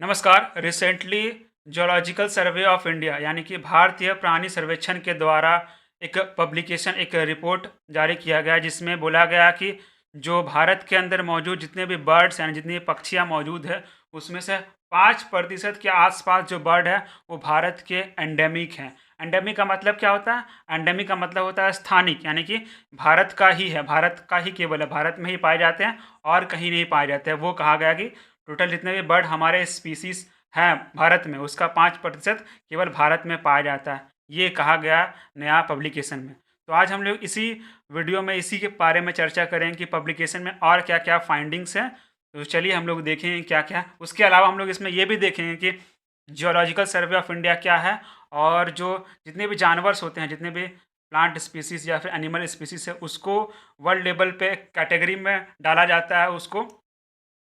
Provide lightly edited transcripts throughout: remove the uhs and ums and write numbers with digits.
नमस्कार। Recently zoological survey of India यानी कि भारतीय प्राणी सर्वेक्षण के द्वारा एक पब्लिकेशन एक रिपोर्ट जारी किया गया जिसमें बोला गया कि जो भारत के अंदर मौजूद जितने भी बर्ड्स यानी जितनी भी पक्षियाँ मौजूद है उसमें से 5% के आसपास जो बर्ड है वो भारत के एंडेमिक हैं। एंडेमिक का मतलब क्या होता है? एंडेमिक का मतलब होता है स्थानिक, यानी कि भारत का ही है, भारत का ही केवल है, भारत में ही पाए जाते हैं और कहीं नहीं पाए जाते हैं। वो कहा गया कि टोटल जितने भी बर्ड हमारे स्पीसीज हैं भारत में उसका 5% केवल भारत में पाया जाता है, ये कहा गया नया पब्लिकेशन में। तो आज हम लोग इसी वीडियो में इसी के बारे में चर्चा करें कि पब्लिकेशन में और क्या क्या फाइंडिंग्स हैं। तो चलिए हम लोग देखें क्या क्या। उसके अलावा हम लोग इसमें ये भी देखेंगे कि जियोलॉजिकल सर्वे ऑफ इंडिया क्या है और जो जितने भी जानवर्स होते हैं, जितने भी प्लांट स्पीसीज या फिर एनिमल स्पीसीज है, उसको वर्ल्ड लेवल पे कैटेगरी में डाला जाता है, उसको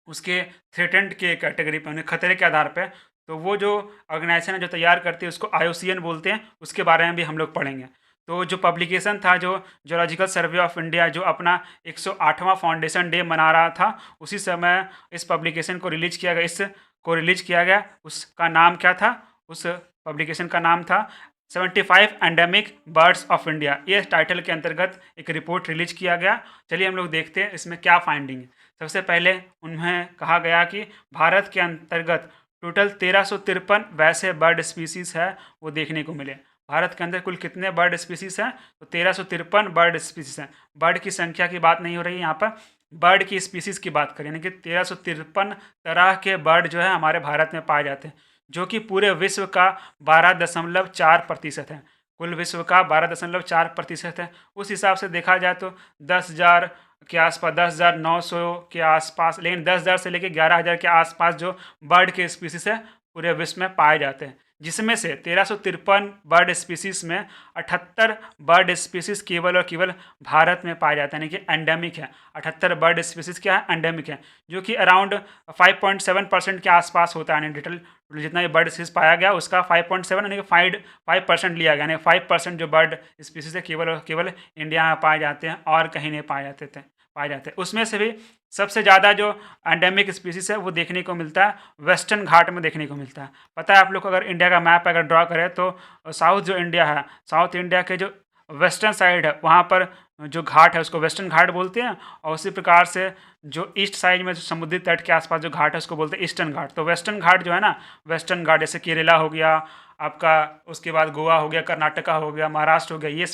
उसके थ्रेटेंड के कैटेगरी पे, उन्हें खतरे के आधार पे। तो वो जो ऑर्गेनाइजेशन है जो तैयार करती है उसको IUCN बोलते हैं, उसके बारे में भी हम लोग पढ़ेंगे। तो जो पब्लिकेशन था, जो जियोलॉजिकल सर्वे ऑफ इंडिया जो अपना 108वां फाउंडेशन डे मना रहा था, उसी समय इस पब्लिकेशन को रिलीज किया गया। उसका नाम क्या था? उस पब्लिकेशन का नाम था 75 एंडेमिक बर्ड्स ऑफ इंडिया। ये टाइटल के अंतर्गत एक रिपोर्ट रिलीज किया गया। चलिए हम लोग देखते हैं इसमें क्या फाइंडिंग है। सबसे पहले उन्हें कहा गया कि भारत के अंतर्गत टोटल 1353 वैसे बर्ड स्पीसीज है वो देखने को मिले। भारत के अंदर कुल कितने बर्ड स्पीसीज हैं? तो 1353 बर्ड स्पीसीज हैं। बर्ड की संख्या की बात नहीं हो रही है यहाँ पर, बर्ड की स्पीसीज की बात करें, यानी कि 1353 तरह के बर्ड जो है हमारे भारत में पाए जाते हैं, जो कि पूरे विश्व का 12.4% है। कुल विश्व का 12.4% है। उस हिसाब से देखा जाए तो 10,000 के आसपास, 10,900 के आसपास, लेकिन 10,000 से लेकर 11,000 के आसपास जो बर्ड के स्पीसीज है पूरे विश्व में पाए जाते हैं, जिसमें से 1353 बर्ड स्पीसीज में 78 बर्ड स्पीसीज केवल और केवल भारत में पाए जाते हैं, यानी कि एंडेमिक है। 78 बर्ड स्पीसीज क्या है? एंडेमिक है, जो कि अराउंड 5.7% के आसपास होता है। यानी डिटेल जितना भी बर्ड स्पीसीज पाया गया उसका 5.7 यानी कि 5% लिया गया, यानी 5% जो बर्ड स्पीसीज है केवल और केवल इंडिया में पाए जाते हैं और कहीं नहीं पाए जाते। उसमें से भी सबसे ज़्यादा जो एंडेमिक स्पीसीज है वो देखने को मिलता है वेस्टर्न घाट में देखने को मिलता है। पता है आप लोग को, अगर इंडिया का मैप अगर ड्रॉ करें तो साउथ जो इंडिया है, साउथ इंडिया के जो वेस्टर्न साइड है वहाँ पर जो घाट है उसको वेस्टर्न घाट बोलते हैं, और उसी प्रकार से जो ईस्ट साइड में जो समुद्री तट के आसपास जो घाट है उसको बोलते हैं ईस्टर्न घाट। तो वेस्टर्न घाट जो है ना, वेस्टर्न घाट जैसे केरला हो गया आपका, उसके बाद गोवा हो गया, कर्नाटका हो गया, महाराष्ट्र हो गया, ये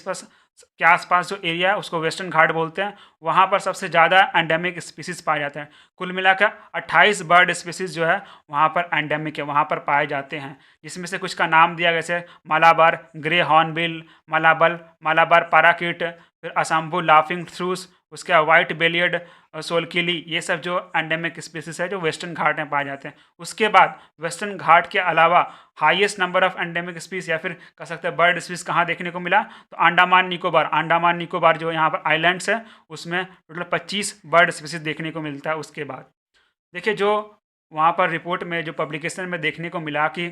के आसपास जो एरिया है उसको वेस्टर्न घाट बोलते हैं। वहाँ पर सबसे ज़्यादा एंडेमिक स्पीसीज पाए जाते हैं। कुल मिलाकर 28 बर्ड स्पीसीज जो है वहाँ पर एंडेमिक है, वहाँ पर पाए जाते हैं, जिसमें से कुछ का नाम दिया जैसे Malabar grey hornbill, Malabar parakeet, फिर असम्बू लाफिंग थ्रूस, उसके बाद वाइट बेलियड सोलकिली, ये सब जो एंडेमिक स्पीसीज है जो वेस्टर्न घाट में पाए जाते हैं। उसके बाद वेस्टर्न घाट के अलावा highest number of endemic species या फिर कह सकते हैं बर्ड स्पीसीज कहाँ देखने को मिला? तो अंडमान निकोबार जो यहाँ पर आइलैंड्स है उसमें टोटल 25 बर्ड स्पीसीज देखने को मिलता है। उसके बाद देखिए जो वहाँ पर रिपोर्ट में जो पब्लिकेशन में देखने को मिला कि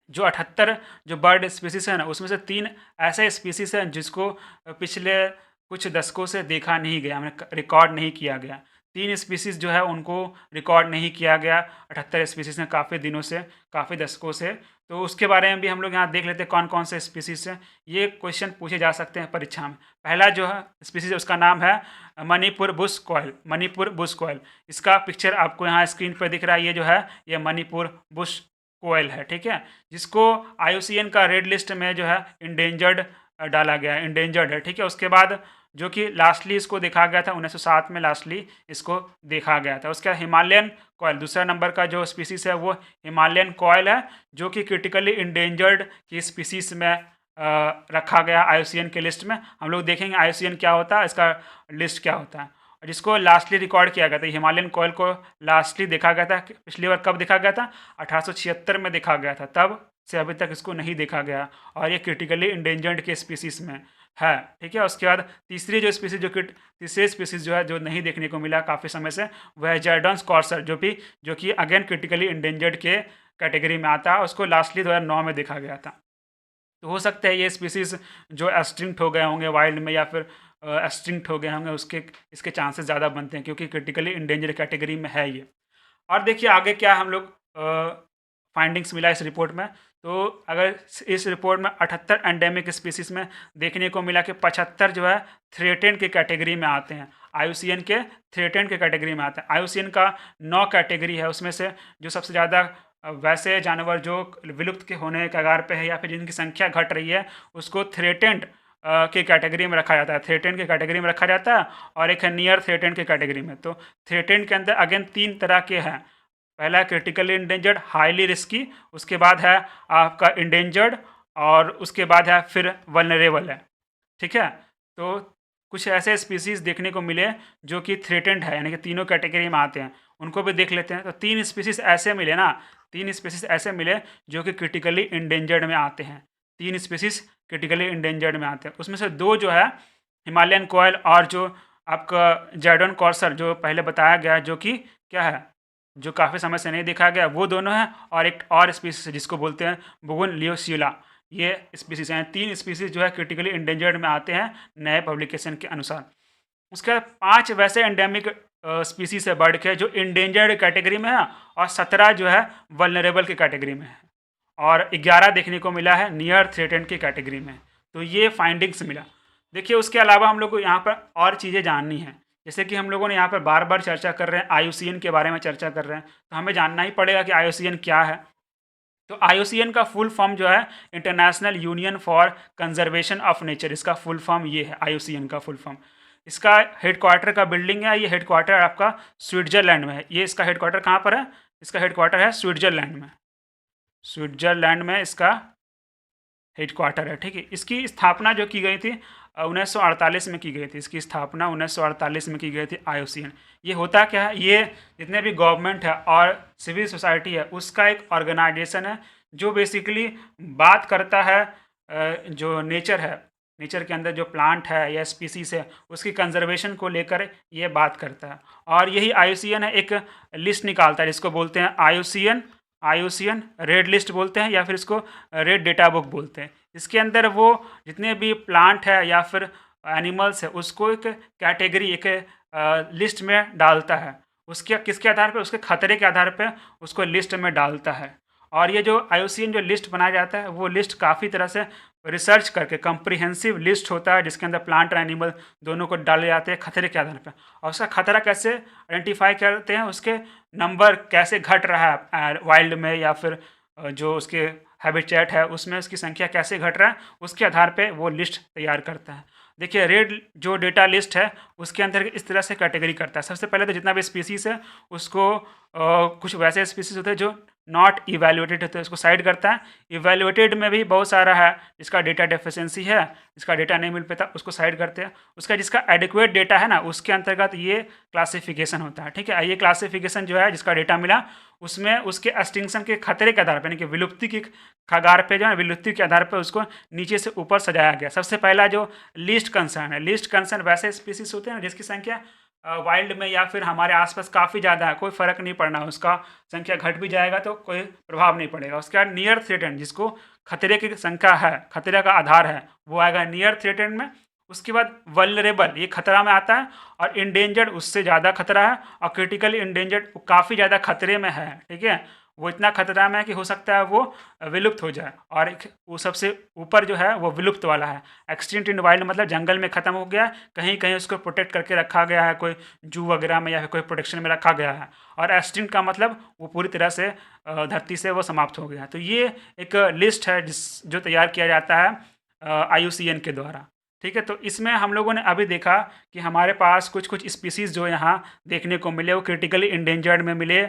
जो 78 जो बर्ड स्पीसीज है ना, उसमें से 3 ऐसे स्पीसीज हैं जिसको पिछले कुछ दशकों से देखा नहीं गया, मैंने रिकॉर्ड नहीं किया गया। 3 स्पीसीज जो है उनको रिकॉर्ड नहीं किया गया 78 स्पीसीज ने, काफ़ी दिनों से, काफ़ी दशकों से। तो उसके बारे में भी हम लोग यहाँ देख लेते हैं कौन कौन से स्पीसीज हैं। ये क्वेश्चन पूछे जा सकते हैं परीक्षा में। पहला जो है स्पीसीज उसका नाम है मणिपुर बुश कोयल। मणिपुर बुश कोयल, इसका पिक्चर आपको यहाँ स्क्रीन पर दिख रहा है। ये जो है ये मणिपुर बुश कोयल है, ठीक है, जिसको IUCN का रेड लिस्ट में जो है इंडेंजर्ड डाला गया है, इंडेंजर्ड है, ठीक है। उसके बाद जो कि लास्टली इसको देखा गया था 1907 में, लास्टली इसको देखा गया था। उसके बाद हिमालयन कोयल, दूसरा नंबर का जो स्पीसीज है वो हिमालयन कोयल है, जो कि क्रिटिकली इंडेंजर्ड की स्पीसीज में रखा गया IUCN के लिस्ट में। हम लोग देखेंगे IUCN क्या होता है, इसका लिस्ट क्या होता है। और जिसको लास्टली रिकॉर्ड किया गया था हिमालयन कोयल को, लास्टली देखा गया था पिछली बार कब देखा गया था? 1876 में देखा गया था, तब से अभी तक इसको नहीं देखा गया, और ये क्रिटिकली इंडेंजर्ड के स्पीसीज में है, ठीक है। उसके बाद तीसरी स्पीसीज जो है जो नहीं देखने को मिला काफ़ी समय से, वह है जर्डन्स कॉर्सर, जो कि अगेन क्रिटिकली इंडेंजर्ड के कैटेगरी में आता है। उसको लास्टली 2009 में देखा गया था। तो हो सकता है ये स्पीसीज जो एक्सटिंक्ट हो गए होंगे वाइल्ड में, या फिर एक्सटिंक्ट हो गए होंगे, इसके चांसेस ज़्यादा बनते हैं, क्योंकि क्रिटिकली इंडेंजर्ड कैटेगरी में है ये। और देखिए आगे क्या हम लोग फाइंडिंग्स मिला इस रिपोर्ट में। तो अगर इस रिपोर्ट में 78 एंडेमिक स्पीसीज़ में देखने को मिला कि 75 जो है थ्रेटेंड की कैटेगरी में आते हैं, IUCN के थ्रेटेंड के कैटेगरी में आते हैं। IUCN का 9 कैटेगरी है, उसमें से जो सबसे ज़्यादा वैसे जानवर जो विलुप्त के होने के कगार पे है या फिर जिनकी संख्या घट रही है, उसको थ्रेटेंड की कैटेगरी में रखा जाता है, थ्रेटेंड की कैटेगरी में रखा जाता है, और एक है नियर थ्रेटेंड की कैटेगरी में। तो थ्रेटेंड के अंदर अगेन 3 तरह के हैं। पहला क्रिटिकली इंडेंजर्ड, हाईली रिस्की, उसके बाद है आपका इंडेंजर्ड, और उसके बाद है फिर वल्नरेबल है। ठीक है, तो कुछ ऐसे स्पीसीज़ देखने को मिले जो कि थ्रेटेंड है, यानी कि तीनों कैटेगरी में आते हैं, उनको भी देख लेते हैं। तो 3 स्पीसीज़ ऐसे मिले ना, 3 स्पीसीज़ ऐसे मिले जो कि क्रिटिकली इंडेंजर्ड में आते हैं। 3 स्पीसीज़ क्रिटिकली इंडेंजर्ड में आते हैं, उसमें से 2 जो है हिमालयन कोयल और जो आपका जैडोन कॉर्सर जो पहले बताया गया है, जो कि क्या है, जो काफ़ी समय से नहीं देखा गया, वो दोनों हैं, और एक और स्पीसीज है जिसको बोलते हैं बोगनविलिया। ये स्पीसीज हैं, 3 स्पीसीज जो है क्रिटिकली इंडेंजर्ड में आते हैं नए पब्लिकेशन के अनुसार। उसके बाद 5 वैसे एंडेमिक स्पीसीज है बर्ड के जो इंडेंजर्ड कैटेगरी में है, और 17 जो है वल्नरेबल की कैटेगरी में है, और 11 देखने को मिला है नियर थ्रेटेंड की कैटेगरी में। तो ये फाइंडिंग्स मिला। देखिए, उसके अलावा हम लोग को यहाँ पर और चीज़ें जाननी हैं, जैसे कि हम लोगों ने यहाँ पर बार बार चर्चा कर रहे हैं IUCN के बारे में चर्चा कर रहे हैं, तो हमें जानना ही पड़ेगा कि IUCN क्या है। तो IUCN का फुल फॉर्म जो है international union for conservation of nature, इसका फुल फॉर्म ये है IUCN का फुल फॉर्म। इसका हेडक्वार्टर का बिल्डिंग है, ये हेडक्वार्टर आपका स्विट्जरलैंड में है। ये इसका हेडक्वार्टर कहाँ पर है? इसका हेडक्वार्टर है स्विट्जरलैंड में। स्विट्जरलैंड में इसका हेडक्वार्टर है। ठीक है, इसकी स्थापना जो की गई थी 1948 में की गई थी। इसकी स्थापना 1948 में की गई थी IUCN। ये होता क्या है, ये जितने भी गवर्नमेंट है और सिविल सोसाइटी है उसका एक ऑर्गेनाइजेशन है जो बेसिकली बात करता है जो नेचर है, नेचर के अंदर जो प्लांट है या स्पीसीज है उसकी कंजर्वेशन को लेकर ये बात करता है। और यही IUCN है, एक लिस्ट निकालता है जिसको बोलते हैं IUCN रेड लिस्ट बोलते हैं, या फिर इसको रेड डेटा बुक बोलते हैं। इसके अंदर वो जितने भी प्लांट है या फिर एनिमल्स है उसको एक कैटेगरी, एक लिस्ट में डालता है। उसके किसके आधार पे? उसके खतरे के आधार पे उसको लिस्ट में डालता है। और ये जो IUCN जो लिस्ट बनाया जाता है वो लिस्ट काफ़ी तरह से रिसर्च करके कंप्रिहेंसिव लिस्ट होता है जिसके अंदर प्लांट और एनिमल दोनों को डाले जाते हैं खतरे के आधार पर। और उसका खतरा कैसे आइडेंटिफाई करते हैं, उसके नंबर कैसे घट रहा है वाइल्ड में या फिर जो उसके हैबिटेट है उसमें उसकी संख्या कैसे घट रहा है, उसके आधार पे वो लिस्ट तैयार करता है। देखिए, रेड जो डेटा लिस्ट है उसके अंदर इस तरह से कैटेगरी करता है। सबसे पहले तो जितना भी स्पीसीज़ है उसको कुछ वैसे स्पीसीज़ होते हैं जो नॉट इवेल्युएटेड होते हैं, उसको साइड करता है। इवेल्युएटेड में भी बहुत सारा है जिसका डेटा डेफिशिएंसी है, जिसका डेटा नहीं मिल पाता, उसको साइड करते हैं। उसका जिसका एडिक्वेट डेटा है ना, उसके अंतर्गत ये क्लासिफिकेशन होता है। ठीक है, ये क्लासिफिकेशन जो है जिसका डेटा मिला उसमें उसके एक्सटिंक्शन के खतरे के आधार पर, यानी कि विलुप्ति की कगार पे जो है, विलुप्ति के आधार पर उसको नीचे से ऊपर सजाया गया। सबसे पहला जो लिस्ट कंसर्न है, लिस्ट कंसर्न वैसे स्पीसीज होते हैं जिसकी संख्या वाइल्ड में या फिर हमारे आसपास काफ़ी ज़्यादा है, कोई फ़र्क नहीं पड़ना, उसका संख्या घट भी जाएगा तो कोई प्रभाव नहीं पड़ेगा। उसके बाद नियर थ्रेटेंड, जिसको खतरे की संख्या है, खतरे का आधार है, वो आएगा नियर थ्रेटेंड में। उसके बाद वल्नरेबल, ये खतरा में आता है, और इंडेंजर्ड उससे ज़्यादा खतरा है, और क्रिटिकली इंडेंजर्ड वो काफ़ी ज़्यादा खतरे में है। ठीक है, वो इतना खतरा में है कि हो सकता है वो विलुप्त हो जाए। और एक वो सबसे ऊपर जो है वो विलुप्त वाला है, एक्सटिंक्ट इन वाइल्ड, मतलब जंगल में ख़त्म हो गया है, कहीं कहीं उसको प्रोटेक्ट करके रखा गया है, कोई जू वगैरह में या फिर कोई प्रोटेक्शन में रखा गया है। और एक्सटिंक्ट का मतलब वो पूरी तरह से धरती से वो समाप्त हो गया है। तो ये एक लिस्ट है जो तैयार किया जाता है IUCN के द्वारा। ठीक है, तो इसमें हम लोगों ने अभी देखा कि हमारे पास कुछ कुछ स्पीसीज़ जो यहाँ देखने को मिले वो क्रिटिकली इंडेंजर्ड में मिले,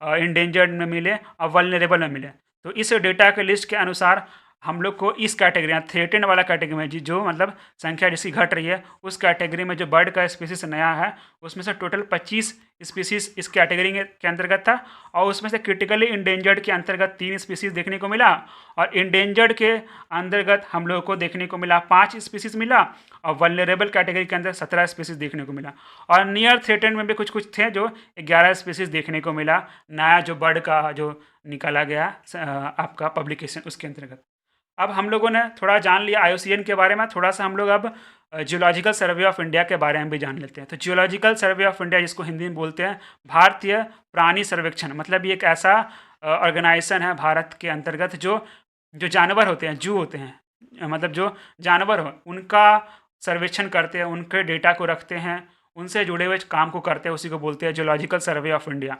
इंडेंजर्ड में मिले और वल्नरेबल में मिले। तो इस डेटा के लिस्ट के अनुसार हम लोग को इस कैटेगरी, थ्रेटेंड वाला कैटेगरी में जो मतलब संख्या जिसकी घट रही है उस कैटेगरी में जो बर्ड का स्पीसीज नया है उसमें से टोटल 25 स्पीसीज इस कैटेगरी के अंतर्गत था। और उसमें से क्रिटिकली इंडेंजर्ड के अंतर्गत 3 स्पीसीज देखने को मिला, और इंडेंजर्ड के अंतर्गत हम लोग को देखने को मिला 5 स्पीसीज मिला, और वल्नरेबल कैटेगरी के अंदर 17 स्पीसीज देखने को मिला। और नियर थ्रेटेंड में भी कुछ कुछ थे जो 11 स्पीसीज देखने को मिला, नया जो बर्ड का जो निकाला गया आपका पब्लिकेशन उसके अंतर्गत। अब हम लोगों ने थोड़ा जान लिया IUCN के बारे में, थोड़ा सा हम लोग अब जियोलॉजिकल सर्वे ऑफ इंडिया के बारे में भी जान लेते हैं। तो जियोलॉजिकल सर्वे ऑफ इंडिया, जिसको हिंदी में बोलते हैं भारतीय प्राणी सर्वेक्षण, मतलब ये एक ऐसा ऑर्गेनाइजेशन है भारत के अंतर्गत जो जो जानवर होते हैं, जू होते हैं, मतलब जो जानवर हो उनका सर्वेक्षण करते हैं, उनके डेटा को रखते हैं, उनसे जुड़े हुए काम को करते हैं, उसी को बोलते हैं जियोलॉजिकल सर्वे ऑफ इंडिया,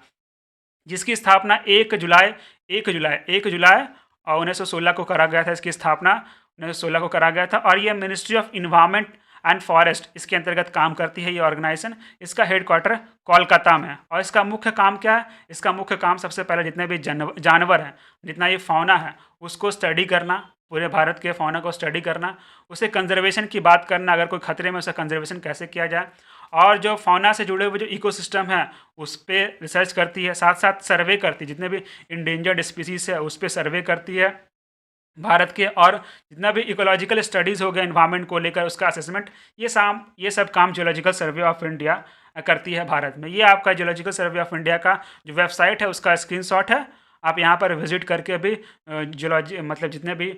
जिसकी स्थापना 1 जुलाई 1916 को करा गया था। इसकी स्थापना 1916 को करा गया था और ये ministry of environment and forest इसके अंतर्गत काम करती है ये ऑर्गेनाइजेशन। इसका हेडक्वार्टर कोलकाता में है और इसका मुख्य काम क्या है? इसका मुख्य काम सबसे पहले जितने भी जानवर हैं, जितना ये फौना है उसको स्टडी करना, पूरे भारत के फौना को स्टडी करना, उसे कंजर्वेशन की बात करना, अगर कोई खतरे में उसे कंजर्वेशन कैसे किया जाए, और जो फौना से जुड़े हुए जो इकोसिस्टम है उस पर रिसर्च करती है, साथ साथ सर्वे करती है, जितने भी इंडेंजर्ड स्पीसीज है उस पर सर्वे करती है भारत के, और जितना भी इकोलॉजिकल स्टडीज़ हो गए इन्वायरमेंट को लेकर उसका असेसमेंट, ये सब काम जियोलॉजिकल सर्वे ऑफ इंडिया करती है भारत में। ये आपका जियोलॉजिकल सर्वे ऑफ इंडिया का जो वेबसाइट है उसका स्क्रीनशॉट है, आप यहाँ पर विजिट करके भी जियोलॉजी मतलब जितने भी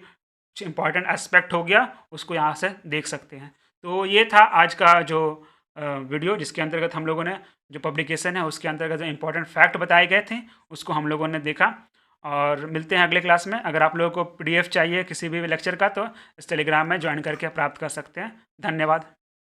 इंपॉर्टेंट एस्पेक्ट हो गया उसको यहाँ से देख सकते हैं। तो ये था आज का जो वीडियो, जिसके अंतर्गत हम लोगों ने जो पब्लिकेशन है उसके अंतर्गत जो इंपॉर्टेंट फैक्ट बताए गए थे उसको हम लोगों ने देखा। और मिलते हैं अगले क्लास में। अगर आप लोगों को PDF चाहिए किसी भी लेक्चर का तो इस टेलीग्राम में ज्वाइन करके प्राप्त कर सकते हैं। धन्यवाद।